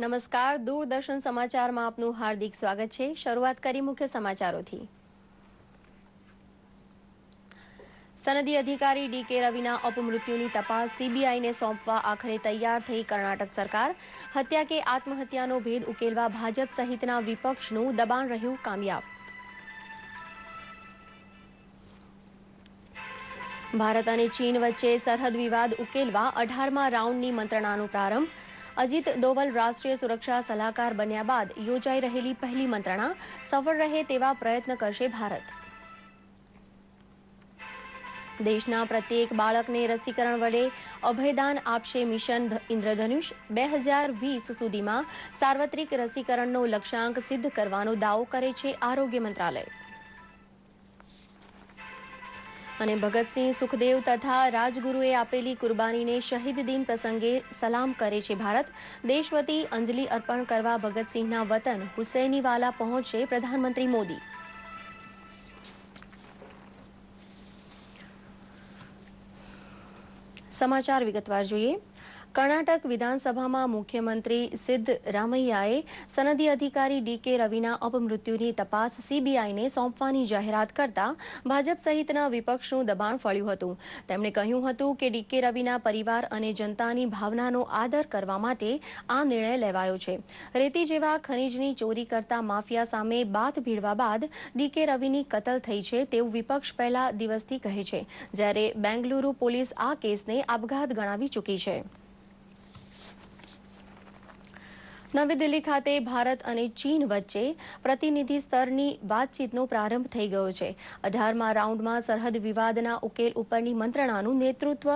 નમસ્કાર, દૂરદર્શન સમાચારમાં આપનું હાર્દિક સ્વાગત છે। શરૂઆત કરી મુખ્ય સમાચારોથી। સનદી અધિકારી ડી.કે. રવિના અપમૃત્યુની તપાસ સીબીઆઈને સોંપવા આખરે તૈયાર થઈ કર્ણાટક સરકાર। હત્યા કે આત્મહત્યાનો ભેદ ઉકેલવા ભાજપ સહિતના વિપક્ષનું દબાણ રહ્યું કામયાબ। ભારત અને ચીન વચ્ચે સરહદ વિવાદ ઉકેલવા 18મા રાઉન્ડની મંત્રણાનો પ્રારંભ। અજીત દોવલ રાષ્ટ્રીય સુરક્ષા સલાહકાર બન્યા બાદ યોજાઈ રહેલી પહેલી મંત્રણા સફળ રહે તેવા પ્રયત્ન કરશે ભારત। દેશના પ્રત્યેક બાળકને રસીકરણ વડે અભયદાન આપશે મિશન ઇન્દ્રધનુષ। 2020 સુધીમાં સાર્વત્રિક રસીકરણનો લક્ષ્યાંક સિદ્ધ કરવાનો દાવો કરે છે આરોગ્ય મંત્રાલય। અને ભગતસિંહ, સુખદેવ તથા રાજગુરુએ આપેલી કુરબાનીને શહીદ દિન પ્રસંગે સલામ કરે છે ભારત। દેશ વતી અંજલિ અર્પણ કરવા ભગતસિંહના વતન હુસૈનીવાલા પહોંચશે પ્રધાનમંત્રી મોદી। સમાચાર વિગતવાર જોઈએ। કર્ણાટક વિધાનસભામાં મુખ્યમંત્રી સિદ્ધરામૈયાએ સનદી અધિકારી ડી.કે. રવિના અપમૃત્યુની તપાસ સીબીઆઈને સોંપવાની જાહેરાત કરતા ભાજપ સહિતના વિપક્ષનું દબાણ ફળ્યું હતું। તેમણે કહ્યું હતું કે ડી.કે. રવિના પરિવાર અને જનતાની ભાવનાનો આદર કરવા માટે આ નિર્ણય લેવાયો છે। રેતી જેવા ખનીજની ચોરી કરતા માફિયા સામે બાથ ભીડવા બાદ ડી.કે. રવિની કતલ થઈ છે તેવું વિપક્ષ પહેલા દિવસથી કહે છે, જ્યારે બેંગલુરુ પોલીસ આ કેસને આપઘાત ગણાવી ચૂકી છે। નવી દિલ્હી ખાતે ભારત અને ચીન વચ્ચે પ્રતિનિધિ સ્તરની વાતચીતનો પ્રારંભ થઈ ગયો છે। 18મા રાઉન્ડમાં સરહદ વિવાદના ઉકેલ ઉપરની મંત્રણાનું નેતૃત્વ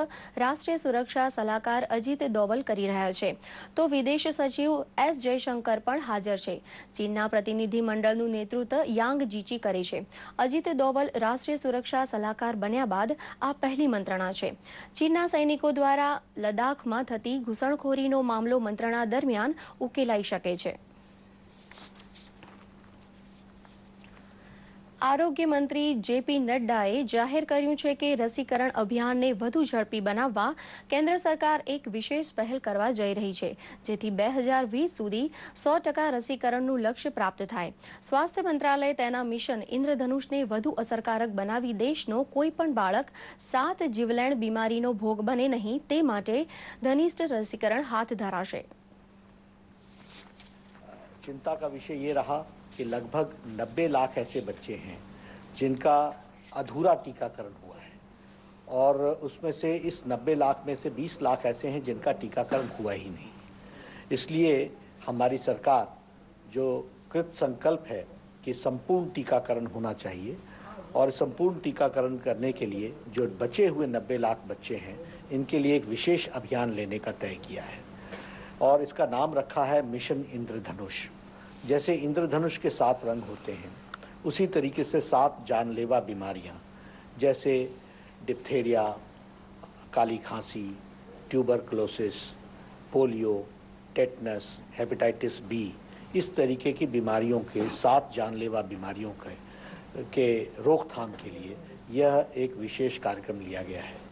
રાષ્ટ્રીય સુરક્ષા સલાહકાર અજીત દોવલ કરી રહ્યા છે, તો વિદેશ સચિવ એસ જયશંકર પણ હાજર છે। ચીનના પ્રતિનિધિ મંડળનું નેતૃત્વ યાંગ જીચી કરે છે। અજીત દોવલ રાષ્ટ્રીય સુરક્ષા સલાહકાર બન્યા બાદ આ પહેલી મંત્રણા છે। ચીનના સૈનિકો દ્વારા લદ્દાખમાં થતી ઘૂસણખોરીનો મામલો મંત્રણા દરમિયાન ઉકેલાઈ શકે છે। આરોગ્ય મંત્રી જે.પી. નડ્ડાએ જાહેર કર્યું છે કે રસીકરણ અભિયાનને વધુ ઝડપી બનાવવા કેન્દ્ર સરકાર એક વિશેષ પહેલ કરવા જઈ રહી છે, જેથી 2020 સુધી 100% રસીકરણનું લક્ષ્ય પ્રાપ્ત થાય। સ્વાસ્થ્ય મંત્રાલય તેના મિશન ઇન્દ્રધનુષને વધુ અસરકારક બનાવી દેશનો કોઈ પણ બાળક 7 જીવલેણ બીમારીનો ભોગ બને નહીં તે માટે ઘનિષ્ઠ રસીકરણ હાથ ધરાશે। चिंता का विषय ये रहा कि लगभग 90 लाख ऐसे बच्चे हैं जिनका अधूरा टीकाकरण हुआ है और उसमें से इस 90 लाख में से 20 लाख ऐसे हैं जिनका टीकाकरण हुआ ही नहीं। इसलिए हमारी सरकार जो कृत संकल्प है कि संपूर्ण टीकाकरण होना चाहिए और संपूर्ण टीकाकरण करने के लिए जो बचे हुए 90 लाख बच्चे हैं इनके लिए एक विशेष अभियान लेने का तय किया है और इसका नाम रखा है मिशन इंद्रधनुष। जैसे इंद्रधनुष के 7 रंग होते हैं उसी तरीके से 7 जानलेवा बीमारियां जैसे डिप्थेरिया, काली खांसी, tuberculosis, polio, tetanus, hepatitis B, इस तरीके की बीमारियों के 7 जानलेवा बीमारियों के रोकथाम के लिए यह एक विशेष कार्यक्रम लिया गया है।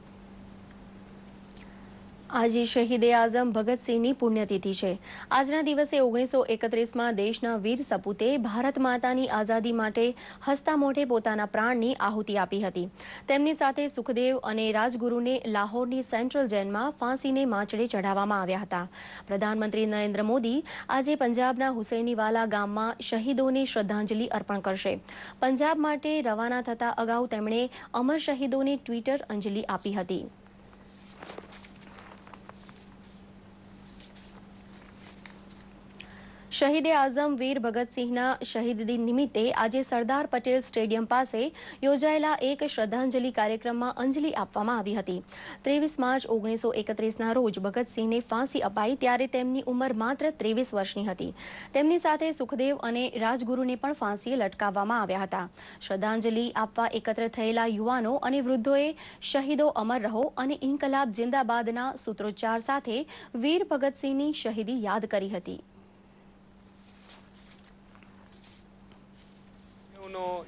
આજે શહીદે આઝમ ભગતસિંહની પુણ્યતિથિ છે। આજના દિવસે 1931માં દેશના વીર સપૂતે ભારત માતાની આઝાદી માટે હસતા મોઢે પોતાના પ્રાણની આહુતિ આપી હતી। તેમની સાથે સુખદેવ અને રાજગુરુને લાહોરની સેન્ટ્રલ જેલમાં ફાંસીને માંચડે ચઢાવવામાં આવ્યા હતા। પ્રધાનમંત્રી નરેન્દ્ર મોદી આજે પંજાબના હુસૈનીવાલા ગામમાં શહીદોને શ્રદ્ધાંજલિ અર્પણ કરશે। પંજાબ માટે રવાના થતા અગાઉ તેમણે અમર શહીદોને ટ્વિટર અંજલિ આપી હતી। શહીદે આઝમ વીર ભગતસિંહના શહીદ દિન નિમિત્તે આજે સરદાર પટેલ સ્ટેડિયમ પાસે યોજાયેલા એક શ્રદ્ધાંજલિ કાર્યક્રમમાં અંજલિ આપવામાં આવી હતી। 23 માર્ચ 1931ના રોજ ભગતસિંહને ફાંસી અપાઈ ત્યારે તેમની ઉંમર માત્ર 23 વર્ષની હતી। તેમની સાથે સુખદેવ અને રાજગુરુને પણ ફાંસીએ લટકાવવામાં આવ્યા હતા। શ્રદ્ધાંજલિ આપવા એકત્ર થયેલા યુવાનો અને વૃદ્ધોએ શહીદો અમર રહો અને ઇન્કલાબ જિંદાબાદના સૂત્રોચ્ચાર સાથે વીર ભગતસિંહની શહીદી યાદ કરી હતી।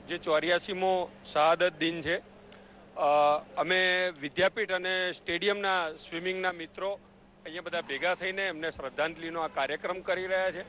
જે 84મો શહાદત દિન છે, અમે વિદ્યાપીઠ અને સ્ટેડિયમના સ્વિમિંગના મિત્રો અહીંયા બધા ભેગા થઈને એમને શ્રદ્ધાંજલિનો આ કાર્યક્રમ કરી રહ્યા છે.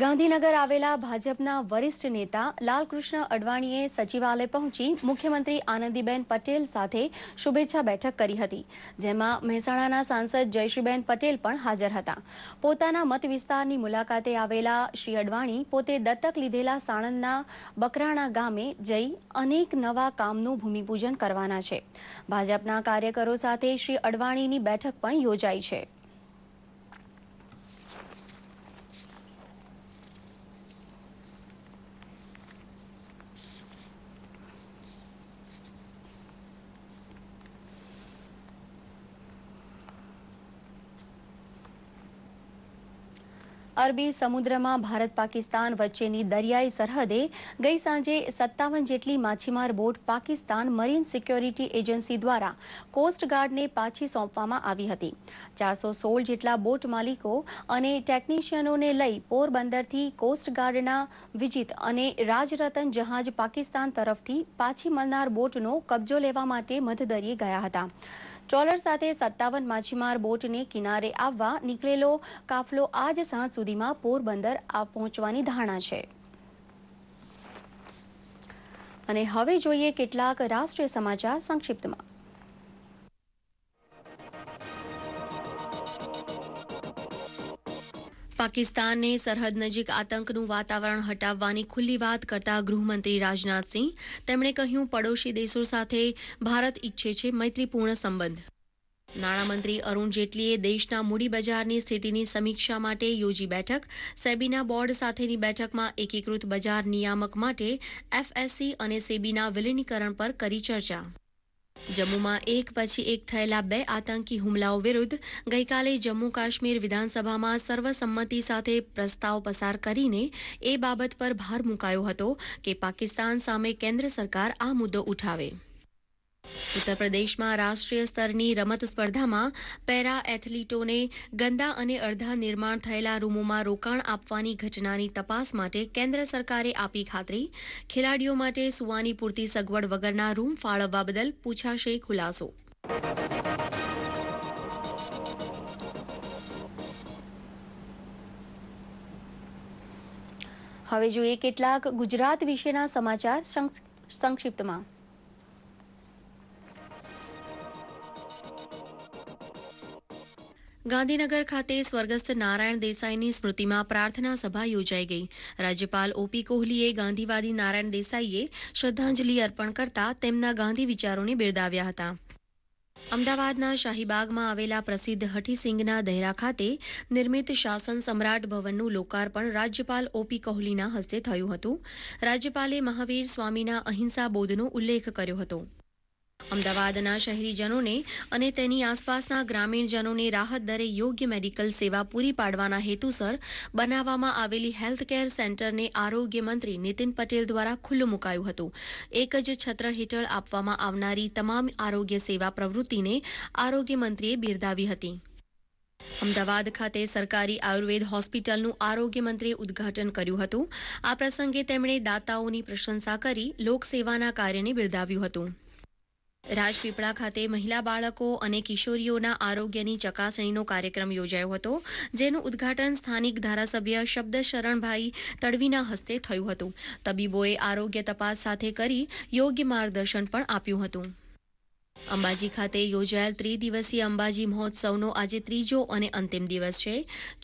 ગાંધીનગર આવેલા ભાજપના વરિષ્ઠ નેતા લાલકૃષ્ણ અડવાણીએ સચિવાલય પહોંચી મુખ્યમંત્રી આનંદીબેન પટેલ સાથે શુભેચ્છા બેઠક કરી હતી, જેમાં મહેસાણાના સાંસદ જયશ્રીબેન પટેલ પણ હાજર હતા. પોતાના મત વિસ્તારની મુલાકાતે આવેલા શ્રી અડવાણી પોતે દત્તક લીધેલા સાણંદના બકરાણા ગામે જઈ અનેક નવા કામનું ભૂમિપૂજન કરવાના છે. ભાજપના કાર્યકરો સાથે શ્રી અડવાણીની બેઠક પણ યોજાઈ છે. અરબી સમુદ્રમાં ભારત પાકિસ્તાન વચ્ચેની દરિયાઈ સરહદે ગઈ સાંજે 57 જેટલી માછીમાર boat Pakistan marine security agency દ્વારા કોસ્ટગાર્ડને પાછી સોંપવામાં આવી હતી. 416 જેટલા બોટ માલિકો અને ટેકનિશિયનોને લઈ પોરબંદરથી કોસ્ટગાર્ડના વિજિત અને રાજરતન જહાજ પાકિસ્તાન તરફથી પાછી મળનાર બોટનો કબજો લેવા માટે મધદરિયે ગયા હતા. ટ્રોલર સાથે 57 માછીમાર બોટને કિનારે આવવા નીકળેલો કાફલો આજ સાંજ સુધીમાં પોરબંદર પહોંચવાની ધારણા છે. અને હવે જોઈએ કેટલાક રાષ્ટ્રીય સમાચાર સંક્ષિપ્તમાં. પાકિસ્તાનને સરહદ નજીક આતંકનું વાતાવરણ હટાવવાની ખુલ્લી વાત કરતા ગૃહમંત્રી રાજનાથસિંહ તેમણે કહ્યું, પડોશી દેશો સાથે ભારત ઈચ્છે છે મૈત્રીપૂર્ણ સંબંધ. નાણામંત્રી અરુણ જેટલીએ દેશના મૂડી બજારની સ્થિતિની સમીક્ષા માટે યોજી બેઠક. સેબીના બોર્ડ સાથેની બેઠકમાં એકીકૃત બજાર નિયામક માટે એફએસસી અને સેબીના વિલીનીકરણ પર કરી ચર્ચા. જમ્મુમાં એક પછી એક થયેલા 2 આતંકી હુમલાઓ વિરુદ્ધ ગઈકાલે જમ્મુ કાશ્મીર વિધાનસભામાં સર્વસંમતિ સાથે પ્રસ્તાવ પસાર કરીને એ બાબત પર ભાર મુકાયો હતો કે પાકિસ્તાન સામે કેન્દ્ર સરકાર આ મુદ્દો ઉઠાવે. ઉત્તર પ્રદેશમાં રાષ્ટ્રીય સ્તરની રમત સ્પર્ધામાં પેરા એથ્લીટોને ગંદા અને અડધા નિર્માણ થયેલા રૂમોમાં રોકાણ આપવાની ઘટનાની તપાસ માટે કેન્દ્ર સરકારે આપી ખાતરી. ખેલાડીઓ માટે સૂવાની પૂરતી સગવડ વગરના રૂમ ફાળવવા બદલ પૂછાશે ખુલાસો. હવે જોઈએ કેટલાક ગુજરાત વિશેના સમાચાર સંક્ષિપ્તમાં. ગાંધીનગર ખાતે સ્વર્ગસ્થ નારાયણ દેસાઈની સ્મૃતિમાં પ્રાર્થના સભા યોજાઈ ગઈ. રાજ્યપાલ ઓપી કોહલીએ ગાંધીવાદી નારાયણ દેસાઈએ શ્રદ્ધાંજલિ અર્પણ કરતા તેમના ગાંધી વિચારોને બિરદાવ્યા હતા. અમદાવાદના શાહીબાગમાં આવેલા પ્રસિદ્ધ હઠીસિંગના દહેરા ખાતે નિર્મિત શાસન સમ્રાટ ભવનનું લોકાર્પણ રાજ્યપાલ ઓપી કોહલીના હસ્તે થયું હતું. રાજ્યપાલે મહાવીર સ્વામીના અહિંસા બોધનો ઉલ્લેખ કર્યો હતો. અમદાવાદના શહેરીજનોને અને તેની આસપાસના ગ્રામીણજનોને રાહત દરે યોગ્ય મેડિકલ સેવા પૂરી પાડવાના હેતુસર બનાવવામાં આવેલી હેલ્થકેર સેન્ટરને આરોગ્ય મંત્રી નીતિન પટેલ દ્વારા ખુલ્લું મુકાયું હતું. એક જ છત્ર હેઠળ આપવામાં આવનારી તમામ આરોગ્ય સેવા પ્રવૃત્તિને આરોગ્ય મંત્રીએ બિરદાવી હતી. અમદાવાદ ખાતે સરકારી આયુર્વેદ હોસ્પિટલનું આરોગ્ય મંત્રીએ ઉદ્ઘાટન કર્યું હતું. આ પ્રસંગે તેમણે દાતાઓની પ્રશંસા કરી લોકસેવાના કાર્યને બિરદાવ્યું હતું. રાજપીપળા ખાતે મહિલા બાળકો અને કિશોરીઓના આરોગ્યની ચકાસણીનો કાર્યક્રમ યોજાયો હતો, જેનું ઉદ્ઘાટન સ્થાનિક ધારાસભ્ય શબ્દશરણભાઈ તડવીના હસ્તે થયું હતું. તબીબોએ આરોગ્ય તપાસ સાથે કરી યોગ્ય માર્ગદર્શન પણ આપ્યું હતું. અંબાજી ખાતે યોજાયેલ ત્રિદિવસીય અંબાજી મહોત્સવનો આજે ત્રીજો અને અંતિમ દિવસ છે.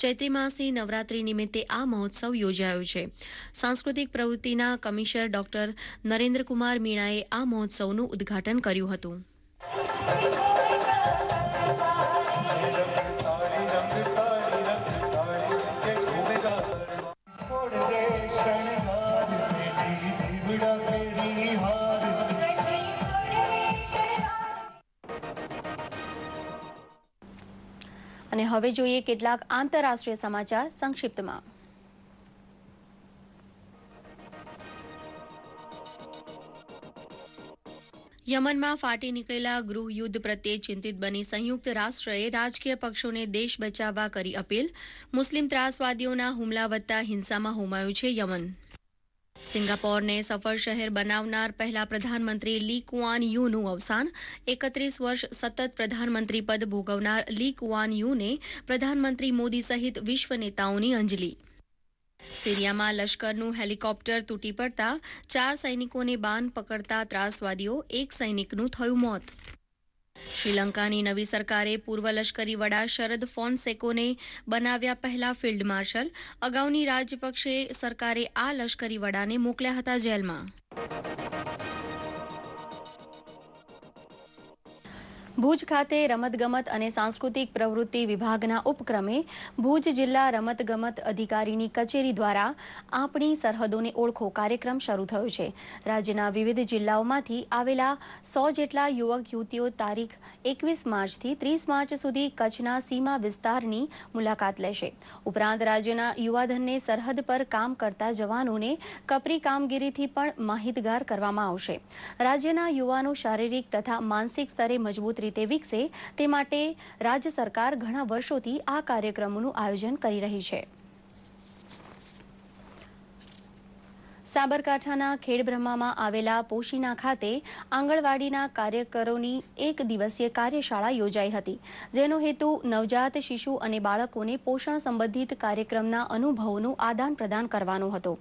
ચૈત્રી માસની નવરાત્રી નિમિત્તે આ મહોત્સવ યોજાયો છે. સાંસ્કૃતિક પ્રવૃત્તિના કમિશનર ડોક્ટર નરેન્દ્રકુમાર મીણાએ આ મહોત્સવનું ઉદ્ઘાટન કર્યું હતું. અને હવે જોઈએ કેટલાક આંતરરાષ્ટ્રીય સમાચાર સંક્ષિપ્તમાં. યમનમાં ફાટી નીકળેલા ગૃહયુદ્ધ પ્રત્યે ચિંતિત બની સંયુક્ત રાષ્ટ્રએ રાજકીય પક્ષોને દેશ બચાવવા કરી અપીલ. મુસ્લિમ ત્રાસવાદીઓના હુમલા વધતા હિંસામાં હોમાયું છે યમન. સિંગાપોરને સફળ શહેર બનાવનાર પહેલા પ્રધાનમંત્રી લી કુઆન યુનું અવસાન 31 વર્ષ સતત પ્રધાનમંત્રી પદ ભોગવનાર લી કુઆન યુને પ્રધાનમંત્રી મોદી સહિત વિશ્વ નેતાઓની અંજલિ. સિરિયામાં લશ્કરનું હેલિકોપ્ટર તૂટી પડતા 4 સૈનિકોને બાન પકડતા ત્રાસવાદીઓ, 1 સૈનિકનું થયું મોત. શ્રીલંકાની નવી સરકારે પૂર્વ લશ્કરી વડા શરદ ફોન્સેકોને બનાવ્યા પહેલા ફિલ્ડ માર્શલ. અગાઉની રાજપક્ષે સરકારે આ લશ્કરી વડાને મોકલ્યા હતા જેલમાં. ભુજ ખાતે રમતગમત અને સાંસ્કૃતિક પ્રવૃત્તિ વિભાગના ઉપક્રમે ભુજ જિલ્લા રમતગમત અધિકારીની કચેરી દ્વારા આપણી સરહદોને ઓળખો કાર્યક્રમ શરૂ થયો છે. રાજ્યના વિવિધ જિલ્લાઓમાંથી આવેલા 100 જેટલા યુવક યુવતીઓ તારીખ 21 માર્ચથી 30 માર્ચ સુધી કચ્છના સીમા વિસ્તારની મુલાકાત લેશે. ઉપરાંત રાજ્યના યુવાધનને સરહદ પર કામ કરતા જવાનોને કપરી કામગીરીથી પણ માહિતગાર કરવામાં આવશે. રાજ્યના યુવાનો શારીરિક તથા માનસિક સ્તરે મજબૂત રીતે વિકસે તે માટે રાજ્ય સરકાર ઘણા વર્ષોથી આ કાર્યક્રમોનું આયોજન કરી રહી છે. સાબરકાંઠાના ખેડબ્રહ્મામાં આવેલા પોશીના ખાતે આંગણવાડીના કાર્યકરોની 1 દિવસીય કાર્યશાળા યોજાઈ હતી, જેનો હેતુ નવજાત શિશુ અને બાળકોને પોષણ સંબંધિત કાર્યક્રમના અનુભવોનું આદાન પ્રદાન કરવાનો હતો.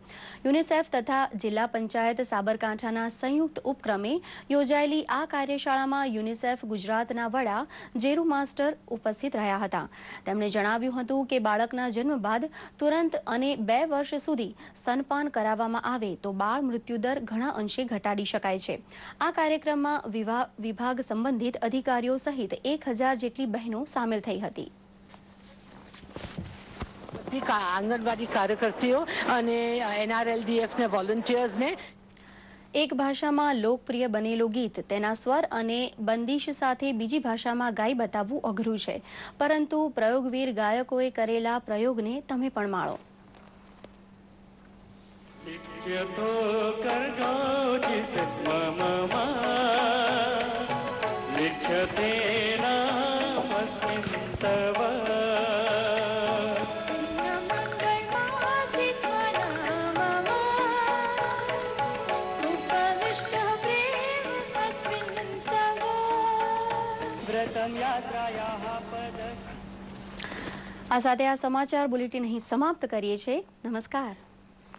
યુનિસેફ તથા જિલ્લા પંચાયત સાબરકાંઠાના સંયુક્ત ઉપક્રમે યોજાયેલી આ કાર્યશાળામાં યુનિસેફ ગુજરાતના વડા જેરુ માસ્ટર ઉપસ્થિત રહ્યા હતા. તેમણે જણાવ્યું હતું કે બાળકના જન્મ બાદ તુરંત અને 2 વર્ષ સુધી સ્તનપાન કરાવવામાં આવે તો બાળ મૃત્યુદર ઘણા અંશે ઘટાડી શકાય છે. આ કાર્યક્રમમાં વિભાગ સંબંધિત અધિકારીઓ સહિત 1000 જેટલી બહેનો સામેલ થઈ હતી. આંગણવાડી કાર્યકર્તીઓ અને NRLDFના વોલન્ટિયર્સને એક ભાષામાં લોકપ્રિય બનેલું ગીત તેના સ્વર અને બંદિશ સાથે બીજી ભાષામાં ગાઈ બતાવવું અઘરું છે, પરંતુ પ્રયોગવીર ગાયકોએ કરેલા પ્રયોગને તમે પણ માણો. लिख्यतो करगो जिस मम लिख्यते नामस्मिन् तव व्रतं यात्रायाः पदस्. આ સાથે આ સમાચાર બુલેટિન અહીં સમાપ્ત કરીએ છીએ. નમસ્કાર.